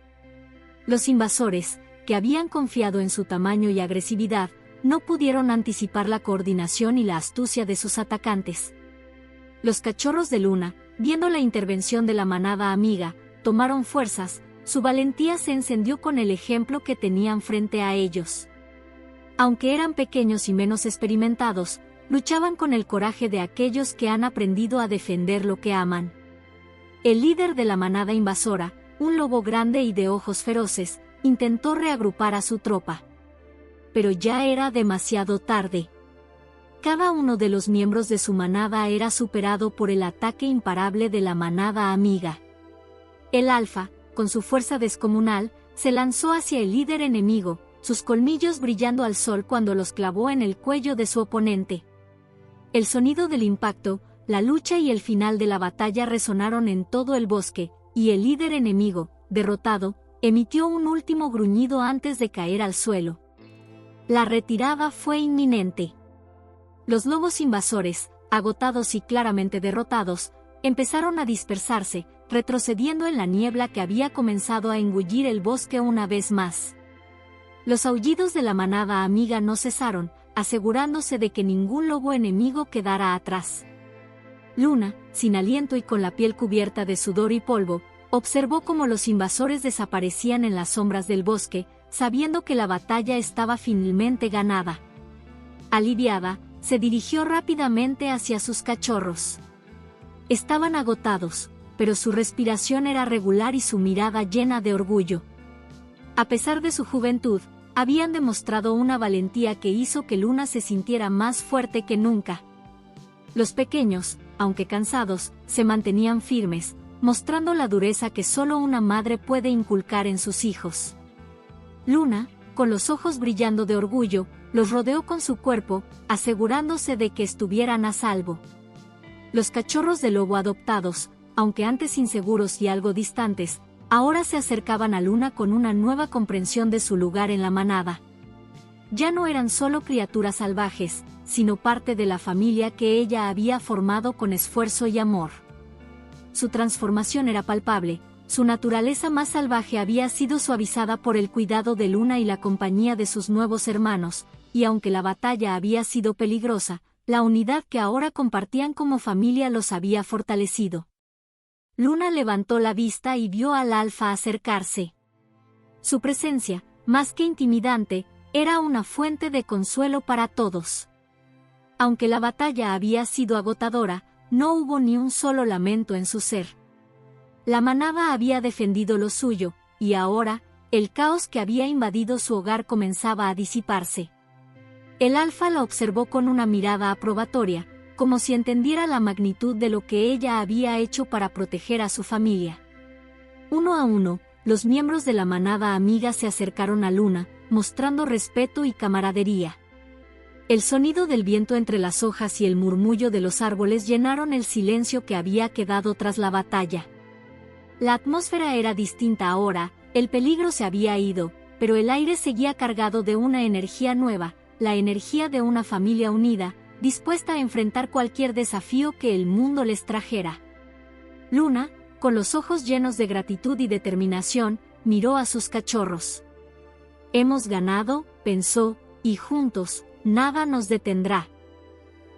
Los invasores, que habían confiado en su tamaño y agresividad, no pudieron anticipar la coordinación y la astucia de sus atacantes. Los cachorros de Luna, viendo la intervención de la manada amiga, tomaron fuerzas, su valentía se encendió con el ejemplo que tenían frente a ellos. Aunque eran pequeños y menos experimentados, luchaban con el coraje de aquellos que han aprendido a defender lo que aman. El líder de la manada invasora, un lobo grande y de ojos feroces, intentó reagrupar a su tropa. Pero ya era demasiado tarde. Cada uno de los miembros de su manada era superado por el ataque imparable de la manada amiga. El alfa, con su fuerza descomunal, se lanzó hacia el líder enemigo, sus colmillos brillando al sol cuando los clavó en el cuello de su oponente. El sonido del impacto, la lucha y el final de la batalla resonaron en todo el bosque, y el líder enemigo, derrotado, emitió un último gruñido antes de caer al suelo. La retirada fue inminente. Los lobos invasores, agotados y claramente derrotados, empezaron a dispersarse, retrocediendo en la niebla que había comenzado a engullir el bosque una vez más. Los aullidos de la manada amiga no cesaron, asegurándose de que ningún lobo enemigo quedara atrás. Luna, sin aliento y con la piel cubierta de sudor y polvo, observó cómo los invasores desaparecían en las sombras del bosque, sabiendo que la batalla estaba finalmente ganada. Aliviada, se dirigió rápidamente hacia sus cachorros. Estaban agotados, pero su respiración era regular y su mirada llena de orgullo. A pesar de su juventud, habían demostrado una valentía que hizo que Luna se sintiera más fuerte que nunca. Los pequeños, aunque cansados, se mantenían firmes, mostrando la dureza que solo una madre puede inculcar en sus hijos. Luna, con los ojos brillando de orgullo, los rodeó con su cuerpo, asegurándose de que estuvieran a salvo. Los cachorros de lobo adoptados, aunque antes inseguros y algo distantes, ahora se acercaban a Luna con una nueva comprensión de su lugar en la manada. Ya no eran solo criaturas salvajes, sino parte de la familia que ella había formado con esfuerzo y amor. Su transformación era palpable, su naturaleza más salvaje había sido suavizada por el cuidado de Luna y la compañía de sus nuevos hermanos, y aunque la batalla había sido peligrosa, la unidad que ahora compartían como familia los había fortalecido. Luna levantó la vista y vio al alfa acercarse. Su presencia, más que intimidante, era una fuente de consuelo para todos. Aunque la batalla había sido agotadora, no hubo ni un solo lamento en su ser. La manada había defendido lo suyo, y ahora, el caos que había invadido su hogar comenzaba a disiparse. El alfa la observó con una mirada aprobatoria, como si entendiera la magnitud de lo que ella había hecho para proteger a su familia. Uno a uno, los miembros de la manada amiga se acercaron a Luna, mostrando respeto y camaradería. El sonido del viento entre las hojas y el murmullo de los árboles llenaron el silencio que había quedado tras la batalla. La atmósfera era distinta ahora, el peligro se había ido, pero el aire seguía cargado de una energía nueva, la energía de una familia unida, dispuesta a enfrentar cualquier desafío que el mundo les trajera. Luna, con los ojos llenos de gratitud y determinación, miró a sus cachorros. Hemos ganado, pensó, y juntos, nada nos detendrá.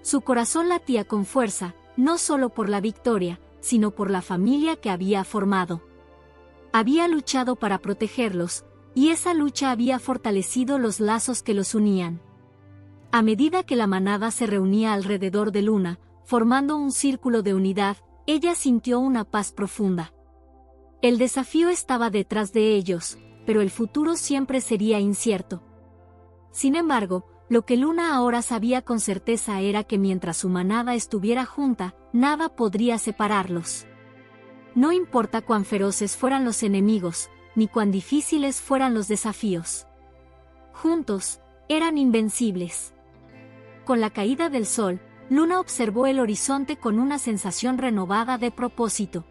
Su corazón latía con fuerza, no solo por la victoria, sino por la familia que había formado. Había luchado para protegerlos, y esa lucha había fortalecido los lazos que los unían. A medida que la manada se reunía alrededor de Luna, formando un círculo de unidad, ella sintió una paz profunda. El desafío estaba detrás de ellos, pero el futuro siempre sería incierto. Sin embargo, lo que Luna ahora sabía con certeza era que mientras su manada estuviera junta, nada podría separarlos. No importa cuán feroces fueran los enemigos, ni cuán difíciles fueran los desafíos. Juntos, eran invencibles. Con la caída del sol, Luna observó el horizonte con una sensación renovada de propósito.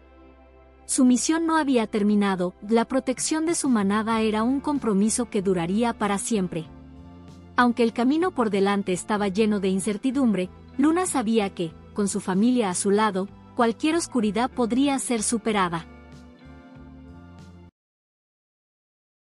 Su misión no había terminado, la protección de su manada era un compromiso que duraría para siempre. Aunque el camino por delante estaba lleno de incertidumbre, Luna sabía que, con su familia a su lado, cualquier oscuridad podría ser superada.